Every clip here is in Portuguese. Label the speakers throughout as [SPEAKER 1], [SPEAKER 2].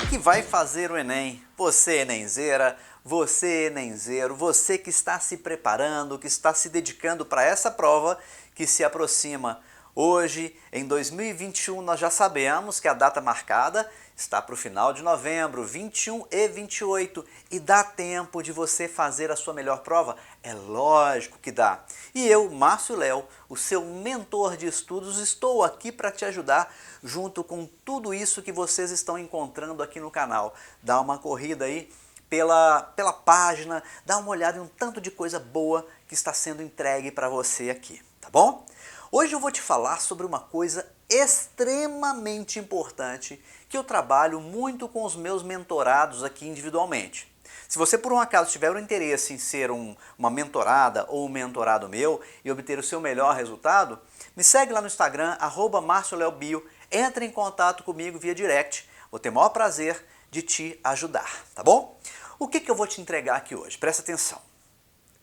[SPEAKER 1] que vai fazer o Enem, você Enemzeira, você Enemzeiro, você que está se preparando, que está se dedicando para essa prova que se aproxima. Hoje, em 2021, nós já sabemos que a data marcada está para o final de novembro, 21 e 28, e dá tempo de você fazer a sua melhor prova? É lógico que dá. E eu, Márcio Léo, o seu mentor de estudos, estou aqui para te ajudar junto com tudo isso que vocês estão encontrando aqui no canal. Dá uma corrida aí pela página, dá uma olhada em um tanto de coisa boa que está sendo entregue para você aqui, tá bom? Hoje eu vou te falar sobre uma coisa extremamente importante que eu trabalho muito com os meus mentorados aqui individualmente. Se você por um acaso tiver um interesse em ser uma mentorada ou um mentorado meu e obter o seu melhor resultado, me segue lá no Instagram, @marcioleobio, entre em contato comigo via direct, vou ter o maior prazer de te ajudar, tá bom? O que eu vou te entregar aqui hoje? Presta atenção.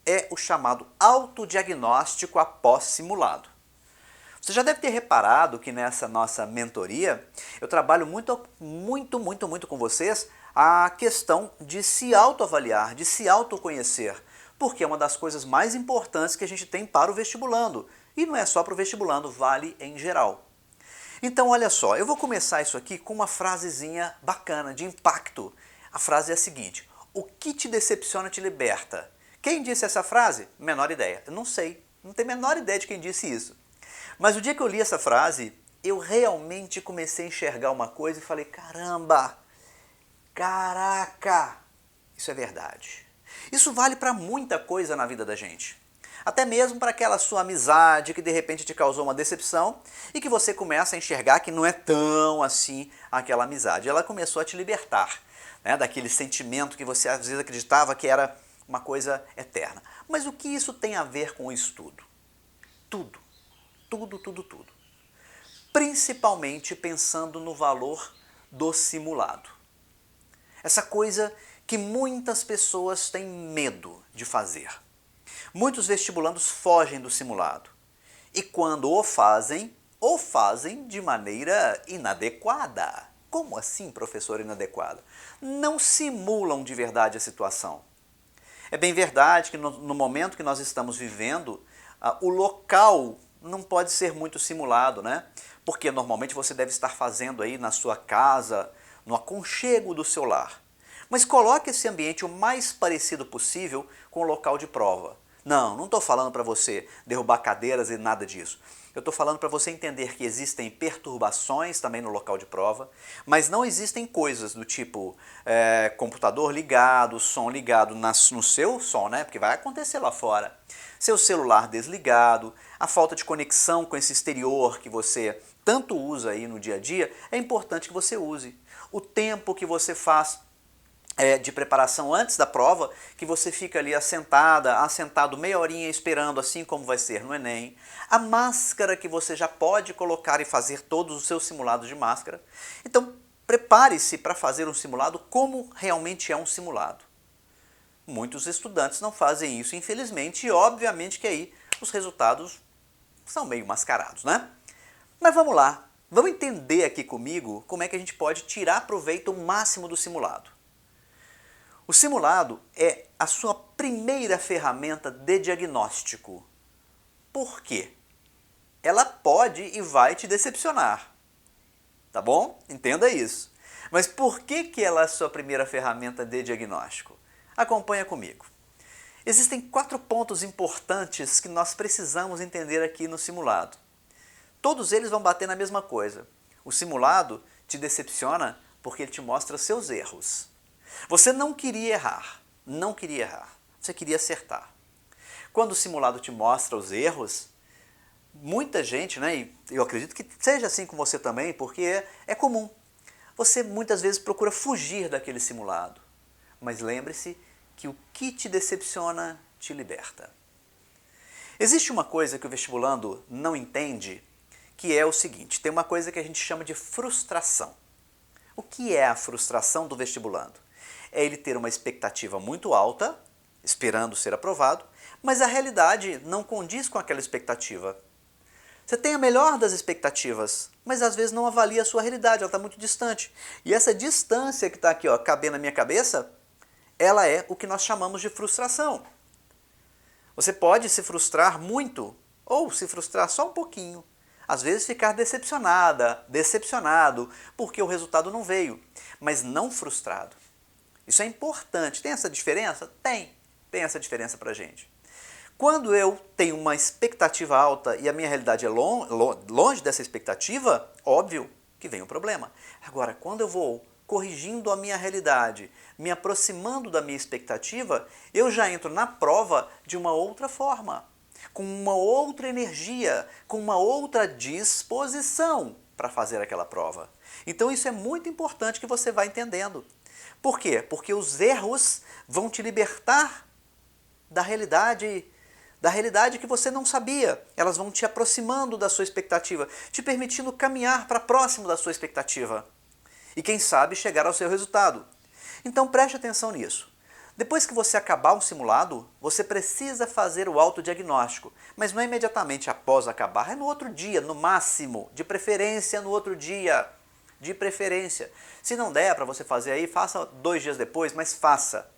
[SPEAKER 1] É o chamado autodiagnóstico após simulado. Você já deve ter reparado que nessa nossa mentoria eu trabalho muito com vocês a questão de se autoavaliar, de se autoconhecer, porque é uma das coisas mais importantes que a gente tem para o vestibulando. E não é só para o vestibulando, vale em geral. Então olha só, eu vou começar isso aqui com uma frasezinha bacana, de impacto. A frase é a seguinte: o que te decepciona te liberta. Quem disse essa frase? Menor ideia. Eu não sei, não tenho a menor ideia de quem disse isso. Mas o dia que eu li essa frase, eu realmente comecei a enxergar uma coisa e falei, caramba, caraca, isso é verdade. Isso vale para muita coisa na vida da gente. Até mesmo para aquela sua amizade que de repente te causou uma decepção e que você começa a enxergar que não é tão assim aquela amizade. Ela começou a te libertar, né, daquele sentimento que você às vezes acreditava que era uma coisa eterna. Mas o que isso tem a ver com o estudo? Tudo. Tudo. Principalmente pensando no valor do simulado. Essa coisa que muitas pessoas têm medo de fazer. Muitos vestibulandos fogem do simulado. E quando o fazem de maneira inadequada. Como assim, professor, inadequada? Não simulam de verdade a situação. É bem verdade que no momento que nós estamos vivendo, o local não pode ser muito simulado, né? Porque normalmente você deve estar fazendo aí na sua casa, no aconchego do seu lar. Mas coloque esse ambiente o mais parecido possível com o local de prova. Não estou falando para você derrubar cadeiras e nada disso. Eu estou falando para você entender que existem perturbações também no local de prova, mas não existem coisas do tipo computador ligado, som ligado no seu som, né? Porque vai acontecer lá fora. Seu celular desligado, a falta de conexão com esse exterior que você tanto usa aí no dia a dia, é importante que você use. O tempo que você faz de preparação antes da prova, que você fica ali assentado meia horinha esperando, assim como vai ser no Enem. A máscara que você já pode colocar e fazer todos os seus simulados de máscara. Então, prepare-se para fazer um simulado como realmente é um simulado. Muitos estudantes não fazem isso, infelizmente, e obviamente que aí os resultados são meio mascarados, né? Mas vamos lá, vamos entender aqui comigo como é que a gente pode tirar proveito o máximo do simulado. O simulado é a sua primeira ferramenta de diagnóstico. Por quê? Ela pode e vai te decepcionar, tá bom? Entenda isso. Mas por que ela é a sua primeira ferramenta de diagnóstico? Acompanha comigo. Existem 4 pontos importantes que nós precisamos entender aqui no simulado. Todos eles vão bater na mesma coisa. O simulado te decepciona porque ele te mostra seus erros. Você não queria errar, você queria acertar. Quando o simulado te mostra os erros, muita gente, né, e eu acredito que seja assim com você também, porque é comum. Você muitas vezes procura fugir daquele simulado. Mas lembre-se que o que te decepciona te liberta. Existe uma coisa que o vestibulando não entende, que é o seguinte, tem uma coisa que a gente chama de frustração. O que é a frustração do vestibulando? É ele ter uma expectativa muito alta, esperando ser aprovado, mas a realidade não condiz com aquela expectativa. Você tem a melhor das expectativas, mas às vezes não avalia a sua realidade, ela está muito distante. E essa distância que está aqui, ó, cabendo na minha cabeça, ela é o que nós chamamos de frustração. Você pode se frustrar muito, ou se frustrar só um pouquinho. Às vezes ficar decepcionada, decepcionado, porque o resultado não veio, mas não frustrado. Isso é importante. Tem essa diferença? Tem essa diferença pra gente. Quando eu tenho uma expectativa alta e a minha realidade é longe dessa expectativa, óbvio que vem o problema. Agora, quando eu vou corrigindo a minha realidade, me aproximando da minha expectativa, eu já entro na prova de uma outra forma, com uma outra energia, com uma outra disposição para fazer aquela prova. Então isso é muito importante que você vá entendendo. Por quê? Porque os erros vão te libertar da realidade que você não sabia. Elas vão te aproximando da sua expectativa, te permitindo caminhar para próximo da sua expectativa. E quem sabe chegar ao seu resultado. Então preste atenção nisso. Depois que você acabar um simulado, você precisa fazer o autodiagnóstico, mas não é imediatamente após acabar, é no outro dia, no máximo, de preferência no outro dia, de preferência. Se não der para você fazer aí, faça 2 dias depois, mas faça.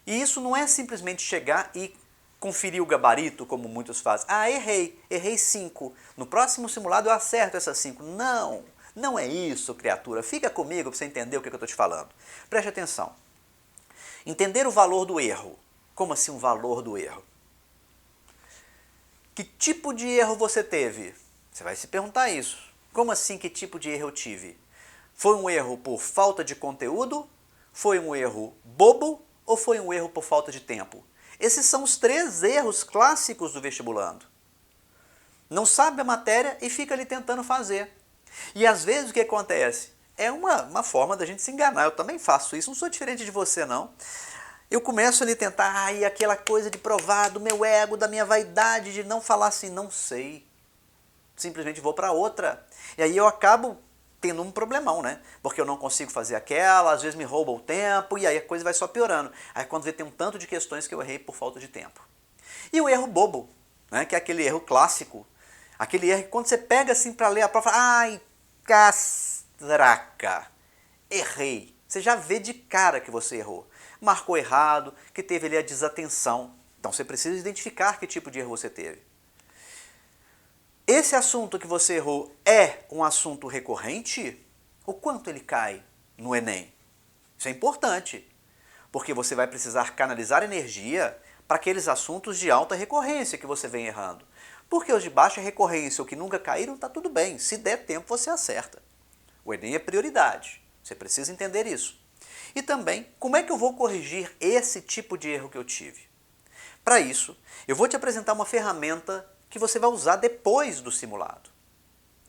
[SPEAKER 1] E isso não é simplesmente chegar e conferir o gabarito, como muitos fazem. Ah, errei 5. No próximo simulado eu acerto essas 5. Não, não é isso, criatura. Fica comigo para você entender o que eu estou te falando. Preste atenção. Entender o valor do erro. Como assim o valor do erro? Que tipo de erro você teve? Você vai se perguntar isso. Como assim que tipo de erro eu tive? Foi um erro por falta de conteúdo? Foi um erro bobo? Ou foi um erro por falta de tempo? Esses são os 3 erros clássicos do vestibulando. Não sabe a matéria e fica ali tentando fazer. E às vezes o que acontece? É uma forma da gente se enganar. Eu também faço isso, não sou diferente de você não. Eu começo ali a tentar, aquela coisa de provar do meu ego, da minha vaidade, de não falar assim, não sei. Simplesmente vou para outra. E aí eu acabo tendo um problemão, né? Porque eu não consigo fazer aquela, às vezes me rouba o tempo, e aí a coisa vai só piorando. Aí quando vê, tem um tanto de questões que eu errei por falta de tempo. E o erro bobo, né? Que é aquele erro clássico. Aquele erro que quando você pega assim para ler a prova, ai, castraca, errei. Você já vê de cara que você errou. Marcou errado, que teve ali a desatenção. Então você precisa identificar que tipo de erro você teve. Esse assunto que você errou é um assunto recorrente? O quanto ele cai no Enem? Isso é importante, porque você vai precisar canalizar energia para aqueles assuntos de alta recorrência que você vem errando. Porque os de baixa recorrência ou que nunca caíram, está tudo bem. Se der tempo, você acerta. O Enem é prioridade. Você precisa entender isso. E também, como é que eu vou corrigir esse tipo de erro que eu tive? Para isso, eu vou te apresentar uma ferramenta que você vai usar depois do simulado.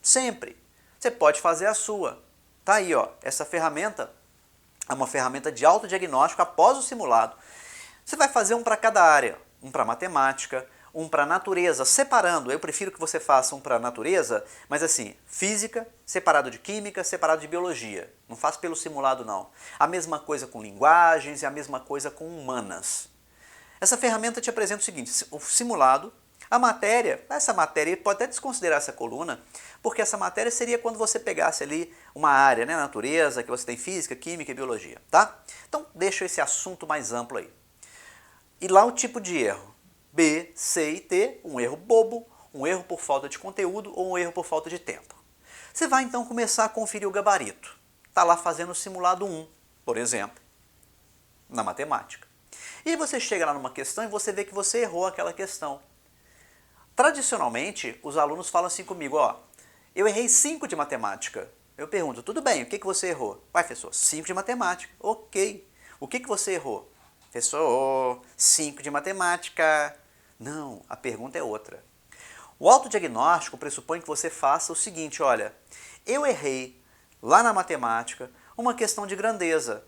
[SPEAKER 1] Sempre. Você pode fazer a sua. Tá aí, ó. Essa ferramenta é uma ferramenta de autodiagnóstico após o simulado. Você vai fazer um para cada área. Um para matemática, um para natureza, separando. Eu prefiro que você faça um para natureza, mas assim, física, separado de química, separado de biologia. Não faça pelo simulado, não. A mesma coisa com linguagens e a mesma coisa com humanas. Essa ferramenta te apresenta o seguinte, o simulado, a matéria, essa matéria, pode até desconsiderar essa coluna, porque essa matéria seria quando você pegasse ali uma área, né, natureza, que você tem física, química e biologia, tá? Então, deixa esse assunto mais amplo aí. E lá o tipo de erro, B, C e T, um erro bobo, um erro por falta de conteúdo ou um erro por falta de tempo. Você vai então começar a conferir o gabarito. Está lá fazendo o simulado 1, por exemplo, na matemática. E aí você chega lá numa questão e você vê que você errou aquela questão. Tradicionalmente, os alunos falam assim comigo, ó, eu errei 5 de matemática. Eu pergunto, tudo bem, o que você errou? Vai, professor, 5 de matemática. Ok. O que você errou? Professor, 5 de matemática. Não, a pergunta é outra. O autodiagnóstico pressupõe que você faça o seguinte, olha, eu errei lá na matemática uma questão de grandeza.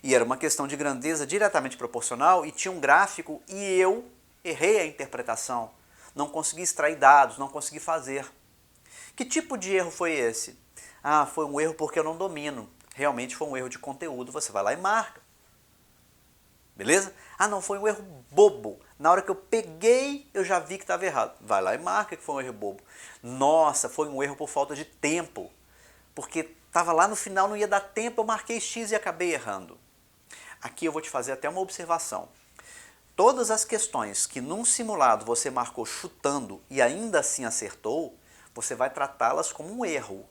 [SPEAKER 1] E era uma questão de grandeza diretamente proporcional e tinha um gráfico e eu errei a interpretação. Não consegui extrair dados, não consegui fazer. Que tipo de erro foi esse? Ah, foi um erro porque eu não domino. Realmente foi um erro de conteúdo, você vai lá e marca. Beleza? Ah, não, foi um erro bobo. Na hora que eu peguei, eu já vi que estava errado. Vai lá e marca que foi um erro bobo. Nossa, foi um erro por falta de tempo. Porque estava lá no final, não ia dar tempo, eu marquei X e acabei errando. Aqui eu vou te fazer até uma observação. Todas as questões que num simulado você marcou chutando e ainda assim acertou, você vai tratá-las como um erro.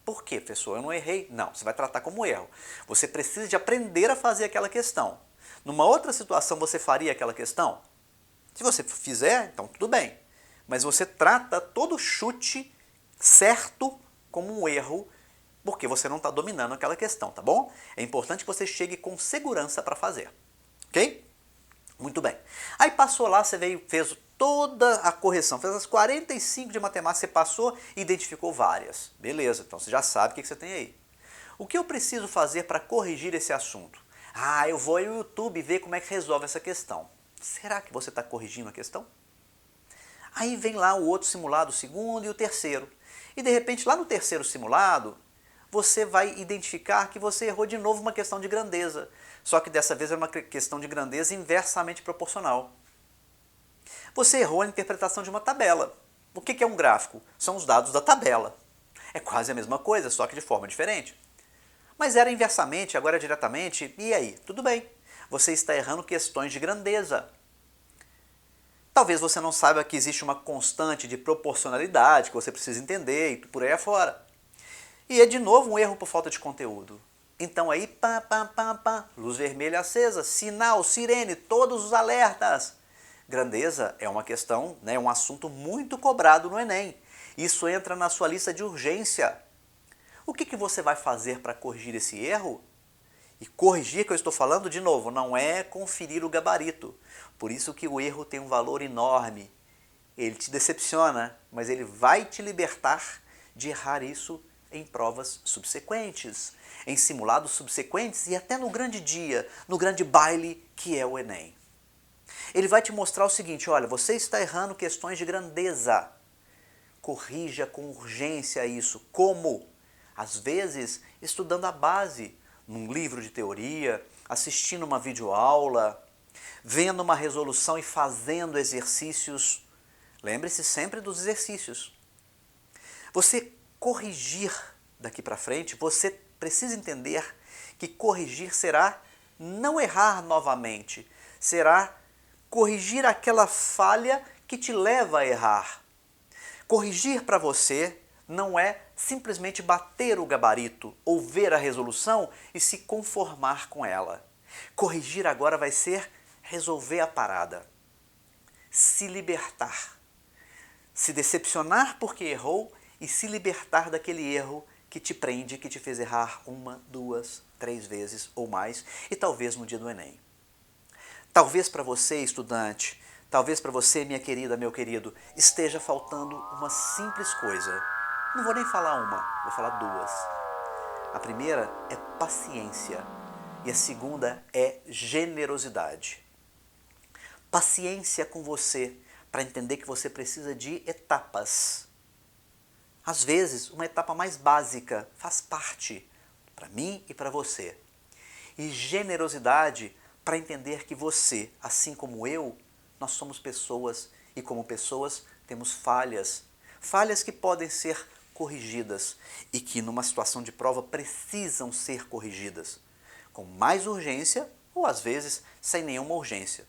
[SPEAKER 1] Por quê, professor? Eu não errei? Não, você vai tratar como erro. Você precisa de aprender a fazer aquela questão. Numa outra situação você faria aquela questão? Se você fizer, então tudo bem. Mas você trata todo chute certo como um erro, porque você não está dominando aquela questão, tá bom? É importante que você chegue com segurança para fazer, ok? Muito bem. Aí passou lá, você veio, fez toda a correção, fez as 45 de matemática, você passou e identificou várias. Beleza, então você já sabe o que você tem aí. O que eu preciso fazer para corrigir esse assunto? Ah, eu vou ao YouTube ver como é que resolve essa questão. Será que você está corrigindo a questão? Aí vem lá o outro simulado, o segundo e o terceiro. E de repente lá no terceiro simulado, você vai identificar que você errou de novo uma questão de grandeza. Só que dessa vez é uma questão de grandeza inversamente proporcional. Você errou a interpretação de uma tabela. O que é um gráfico? São os dados da tabela. É quase a mesma coisa, só que de forma diferente. Mas era inversamente, agora é diretamente, e aí? Tudo bem. Você está errando questões de grandeza. Talvez você não saiba que existe uma constante de proporcionalidade que você precisa entender e por aí afora. E é de novo um erro por falta de conteúdo. Então aí, pá, pá, pá, pá, luz vermelha acesa, sinal, sirene, todos os alertas. Grandeza é uma questão, né, um assunto muito cobrado no Enem. Isso entra na sua lista de urgência. O que você vai fazer para corrigir esse erro? E corrigir, que eu estou falando, de novo, não é conferir o gabarito. Por isso que o erro tem um valor enorme. Ele te decepciona, mas ele vai te libertar de errar isso em provas subsequentes, em simulados subsequentes e até no grande dia, no grande baile que é o Enem. Ele vai te mostrar o seguinte, olha, você está errando questões de grandeza. Corrija com urgência isso. Como? Às vezes, estudando a base, num livro de teoria, assistindo uma videoaula, vendo uma resolução e fazendo exercícios. Lembre-se sempre dos exercícios. Você corrigir daqui para frente, você precisa entender que corrigir será não errar novamente, será corrigir aquela falha que te leva a errar. Corrigir para você não é simplesmente bater o gabarito ou ver a resolução e se conformar com ela. Corrigir agora vai ser resolver a parada, se libertar, se decepcionar porque errou e se libertar daquele erro que te prende, que te fez errar 1, 2, 3 vezes ou mais e talvez no dia do Enem. Talvez para você, estudante, talvez para você, minha querida, meu querido, esteja faltando uma simples coisa. Não vou nem falar uma, vou falar duas. A primeira é paciência e a segunda é generosidade. Paciência com você para entender que você precisa de etapas. Às vezes, uma etapa mais básica faz parte para mim e para você. E generosidade para entender que você, assim como eu, nós somos pessoas e como pessoas temos falhas. Falhas que podem ser corrigidas e que numa situação de prova precisam ser corrigidas. Com mais urgência ou às vezes sem nenhuma urgência.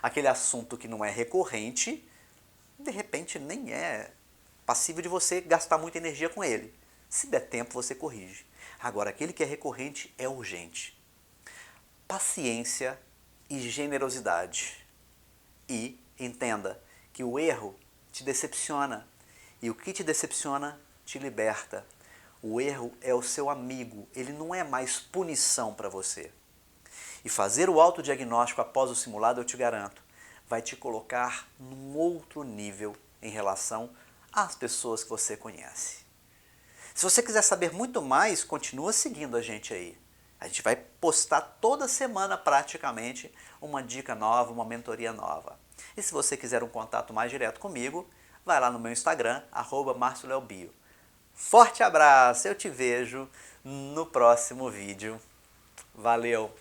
[SPEAKER 1] Aquele assunto que não é recorrente, de repente nem é passível de você gastar muita energia com ele. Se der tempo, você corrige. Agora, aquele que é recorrente é urgente. Paciência e generosidade. E entenda que o erro te decepciona. E o que te decepciona te liberta. O erro é o seu amigo, ele não é mais punição para você. E fazer o autodiagnóstico após o simulado, eu te garanto, vai te colocar num outro nível em relação às pessoas que você conhece. Se você quiser saber muito mais, continua seguindo a gente aí. A gente vai postar toda semana praticamente uma dica nova, uma mentoria nova. E se você quiser um contato mais direto comigo, vai lá no meu Instagram, @marcioleobio. Forte abraço, eu te vejo no próximo vídeo. Valeu!